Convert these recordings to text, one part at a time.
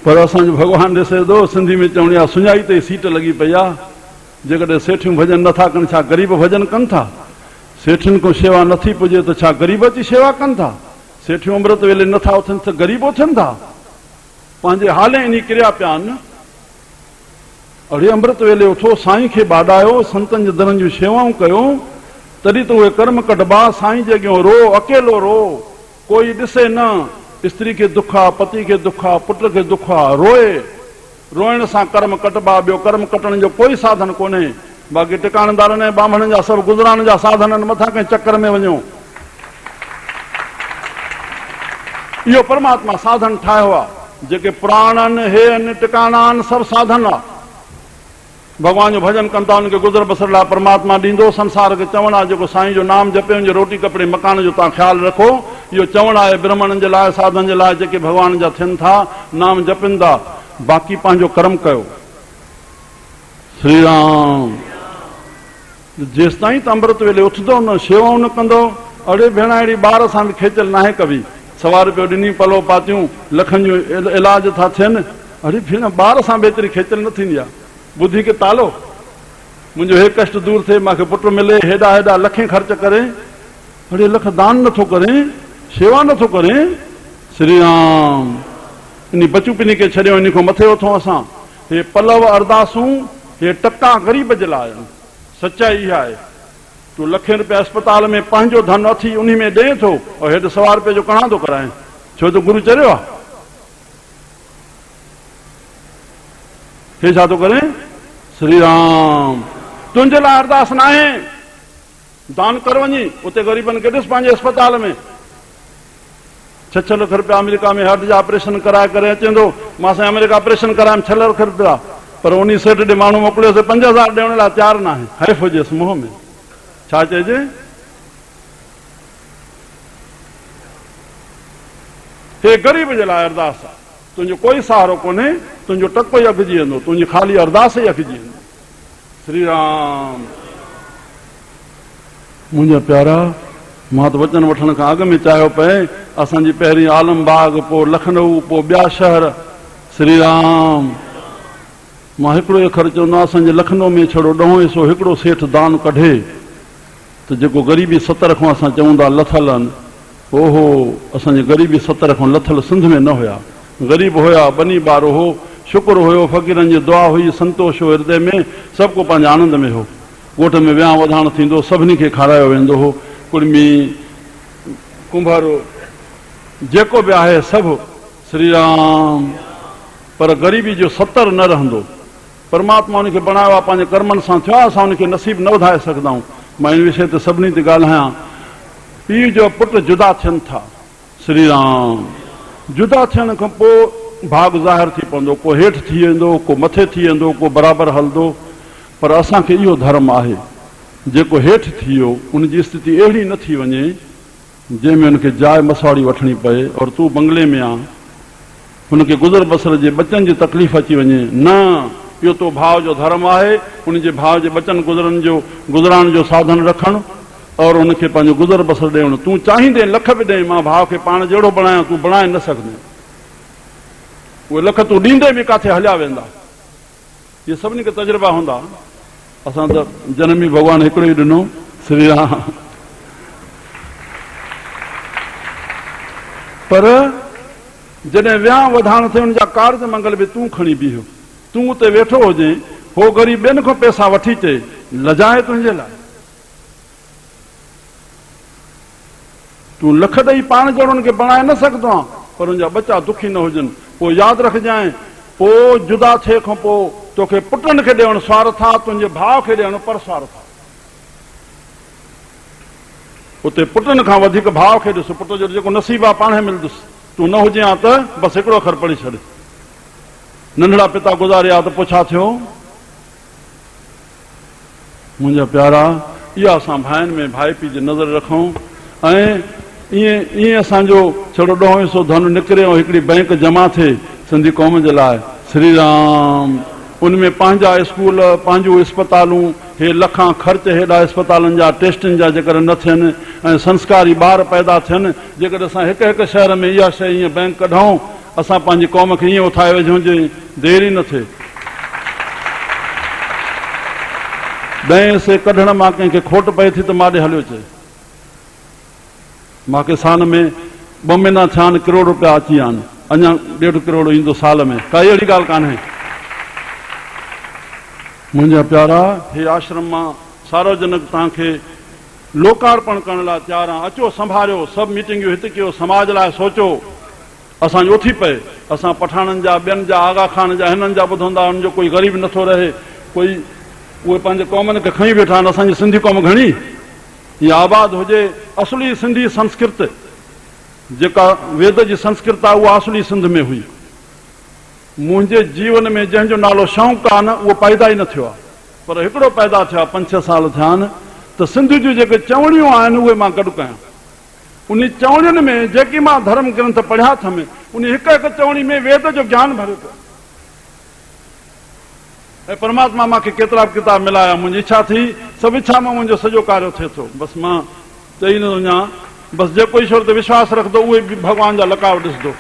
पर असांजो भॻवान ॾिसे थो, सिंधी में चवणी आहे सुञाई ते सीट लॻी पई आहे। जेकॾहिं सेठियूं भॼन नथा कनि, छा ग़रीब भॼन कनि था? सेठियुनि खां शेवा नथी पुॼे त छा ग़रीब अची शेवा कनि था? सेठियूं अमृत वेले नथा उथनि त ग़रीब उथनि था? पंहिंजे हाले इन किरिया पिया आहिनि। अड़े अमृत वेले उथो, साईं खे बाॾायो, संतनि जे दरनि जूं शेवाऊं कयो, तॾहिं त उहे कर्म कढबा। साईं जे अॻियां रो, अकेलो रो, कोई ॾिसे न। स्त्री खे दुख आहे, पति खे दुख आहे, पुट खे दुख आहे, रोए। रोइण सां कर्म कटबा। ॿियो कर्म कटण जो कोई साधन कोन्हे। बाक़ी टिकाणेदारनि ऐं बामणनि जा सभु गुज़रान जा साधन आहिनि, मथां कंहिं चकर में वञो। इहो परमात्मा साधन ठाहियो आहे। जेके पुराण आहिनि, हे आहिनि, टिकाणा आहिनि, सभु साधन आहे। भॻवान जो भॼन कनि था, उनखे गुज़र बसर लाइ परमात्मा ॾींदो। संसार खे चवणु आहे जेको साईं जो नाम जपे, उनजे रोटी कपिड़े मकान जो तव्हां ख़्यालु रखो। इहो चवणु आहे ब्राह्मणनि जे लाइ, साधन जे लाइ, जेके भॻवान जा थियनि था, नाम जपनि था। बाक़ी पंहिंजो कर्म कयो। श्री राम। जेसि ताईं त अमृत वेले उथंदो न, शेवाऊं न कंदो। अड़े भेण, अहिड़ी ॿार सां बि खेचल नाहे कभी। 100 रुपयो ॾिनी, पलो पातियूं, लखनि जूं इलाज था थियनि। अड़े भेण, ॿार सां बि एतिरी खेचल न थींदी आहे। बुद्धि खे तालो। मुंहिंजो हे कष्ट दूर थिए, मूंखे पुट मिले, हेॾा हेॾा लखे ख़र्च करे, अड़े लख दान नथो करे, शेवा नथो करे। श्री राम। इन बचू पिनी खे छॾियो, इन खां मथे उथूं असां। हे पलव अरदासूं, हे टका ग़रीब जे लाइ आहिनि। सचाई इहा आहे। तूं लखे रुपया अस्पताल में पंहिंजो धन अथी उन में ॾे थो, और हेॾे 100 रुपये जो कणा थो कराए। छो त गुरु चरियो आहे। हे छा थो करे? श्री राम। तुंहिंजे लाइ अरदास न आहे। दान कर वञी उते ग़रीबनि खे ॾिस पंहिंजे अस्पताल में। 6 लख रुपया अमेरिका में हार्ट जा ऑपरेशन कराए करे अचे थो। मां साईं अमेरिका ऑपरेशन करायमि 6 लख रुपया, पर उन सेठ ॾे माण्हू मोकिलियोसीं 5000 ॾियण लाइ तयारु न आहे। हैफ़ हुजेसि मुंहं में। छा चइजे? हे ग़रीब जे लाइ अरदास आहे। तुंहिंजो कोई सहारो कोन्हे। तुंहिंजो टको ई अघिजी वेंदो, तुंहिंजी ख़ाली अरदास ई अघिजी वेंदी। श्री राम। मुंहिंजा प्यारा, मां त वचन वठण खां अॻु में चाहियो पए, असांजी पहिरीं आलमबाग, पोइ लखनऊ, पोइ ॿिया शहर। श्री राम। मां हिकिड़ो अखर चवंदो आहियां, असांजे लखनऊ में छड़ो 10 हिसो हिकिड़ो सेठ दान कढे त जेको ग़रीबी 70 खां असां चऊं था लथल आहिनि, ओहो, असांजी ग़रीबी 70 खां लथल सिंध में न हुया। ग़रीब हुया, बनी ॿारो हो, शुक्र हुयो, फ़क़ीरनि जी दुआ हुई, संतोष हो हृदय में, सभु को पंहिंजे आनंद में हो। ॻोठ में विहांउ वधाइण थींदो, सभिनी खे खारायो वेंदो हो। कुड़मी, कुंभारो, जेको बि आहे सभु। श्री राम। पर ग़रीबी जो 70 न रहंदो। परमात्मा उनखे बणायो आहे, पंहिंजे कर्मनि सां थियो आहे। असां उनखे नसीब न वधाए सघंदा आहियूं। मां इन विषय ते सभिनी ते ॻाल्हायां। पीउ जो पुट जुदा थियनि था। श्री राम। जुदा थियण खां पोइ भाग ज़ाहिर थी पवंदो। को हेठि थी वेंदो, को मथे थी वेंदो, को बराबरि हलंदो। पर असांखे इहो धर्म आहे, जेको हेठि थी वियो उनजी स्थिति अहिड़ी न थी वञे जंहिंमें उनखे जाइ मसवाड़ी वठणी पए और तूं बंगले में आहे, हुनखे गुज़र बसर जे बचनि जी तकलीफ़ अची वञे। न, इहो तो भाउ जो धर्म आहे। उनजे भाउ जे बचन गुज़रान जो साधन रखणु और उनखे पंहिंजो गुज़र बसर ॾियणु। तूं चाहींदे लख बि ॾे, मां भाउ खे पाण जहिड़ो बणायां, तूं बणाए न सघंदे। उहे लख तूं ॾींदे बि किथे हलिया वेंदा। इहे सभिनी खे तजुर्बा हूंदा। असां त जनम ई भॻवानु हिकिड़ो ई ॾिनो। श्री राम। पर जॾहिं विहांउ वधाइण थिए, उनजा कार्ज मंगल बि तूं खणी बीहो। तूं उते वेठो हुजे, हो ग़रीब ॿियनि खां पैसा वठी अचे, लजाए तुंहिंजे लाइ। तूं लख ॾेई पाण जहिड़ो उनखे बणाए न सघंदो आहे, पर उनजा बचा दुखी न हुजनि। पोइ यादि रखजांइ, पोइ जुदा थिए खां पोइ तोखे पुटनि खे ॾियणु स्वार्थ आहे, तुंहिंजे भाउ खे ॾियणु पर स्वार्थ आहे। उते पुटनि खां वधीक भाउ खे ॾिस। पुट जो जेको नसीब आहे पाण मिलंदुसि। तूं न हुजे हा त बसि हिकिड़ो अखर पढ़ी छॾ। नंढड़ा पिता गुज़ारिया त पोइ छा थियो? मुंहिंजा प्यारा, इहा असां भाइनि में भाई पीउ जी नज़र रखूं। ऐं ईअं असांजो छड़ो 10 हिसो धन निकिरे ऐं हिकिड़ी बैंक जमा थिए सिंधी क़ौम जे लाइ। श्री राम। उनमें पंहिंजा स्कूल, पंहिंजूं अस्पतालूं, हे लखां ख़र्च हेॾा अस्पतालनि जा, टेस्टनि जा जेकर न थियनि ऐं संस्कारी ॿार पैदा थियनि, जेकर असां हिकु हिकु शहर में इहा शइ ईअं बैंक कढूं, असां पंहिंजी क़ौम खे ईअं उथाए वेझूं जे देरि ई न थिए। 10 से कढण मां कंहिंखे खोट पए थी त मां ॾे हलियो अचे। मूंखे साल में 2 महीना थिया आहिनि, करोड़ रुपया अची विया आहिनि, अञा 1.5 करोड़ ईंदो साल में, काई अहिड़ी ॻाल्हि कान्हे। मुंहिंजा प्यारा, हे आश्रम मां सार्वजनिक तव्हांखे लोकार्पण करण लाइ तयारु आहियां। अचो, संभालियो, सभु मीटिंगूं हिते कयो, समाज लाइ सोचो। असांजो उथी पए, असां पठाणनि जा, ॿियनि जा, आगा खान जा, हिननि जा ॿुधंदा, हुननि जो कोई ग़रीब नथो रहे, कोई उहे पंहिंजे क़ौमनि खे खणी वेठा आहिनि। असांजी सिंधी क़ौम घणी इहा आबाद हुजे। असली सिंधी संस्कृत जेका वेद जी संस्कृत आहे उहा असली सिंध में हुई। मुंहिंजे जीवन में जंहिंजो नालो शौक़ु आहे न, उहो पैदा ई न थियो आहे, पर हिकिड़ो पैदा थियो आहे, 5-6 साल थिया आहिनि त सिंध जूं जेके चवणियूं आहिनि उहे मां गॾु कयां। उन चवणियुनि में जेकी मां धर्म ग्रंथ पढ़िया अथमि, उन हिकु हिकु चवणी में वेद जो ज्ञान भरियो पियो। ऐं परमात्मा मूंखे केतिरा बि किताब मिलाया। मुंहिंजी इच्छा थी, सभु इच्छा मां मुंहिंजो सॼो कार्य थिए थो। बसि मां चई न वञा, बसि जेको ईश्वर ते विश्वास रखंदो उहे बि भॻवान जा लकाव ॾिसंदो।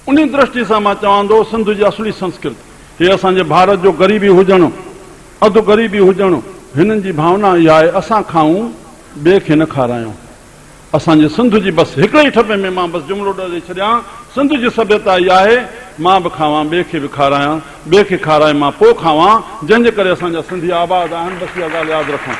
उन दृष्टि सां मां चवां थो, सिंध जी असली संस्कृत, हे असांजे भारत जो ग़रीबी हुजणु, अधु ग़रीबी हुजणु, हिननि जी भावना इहा आहे, असां खाऊं, ॿिए खे न खारायूं। असांजे सिंध जी बसि हिकिड़े ई ठपे में मां बसि जुमिलो ॾेई छॾियां, सिंध जी सभ्यता इहा आहे, मां बि खावां, ॿिए खे बि खारायां, ॿिए खे खाराए मां पोइ खावां, जंहिंजे करे असांजा सिंधी आबाद आहिनि। बसि इहा ॻाल्हि यादि रखूं।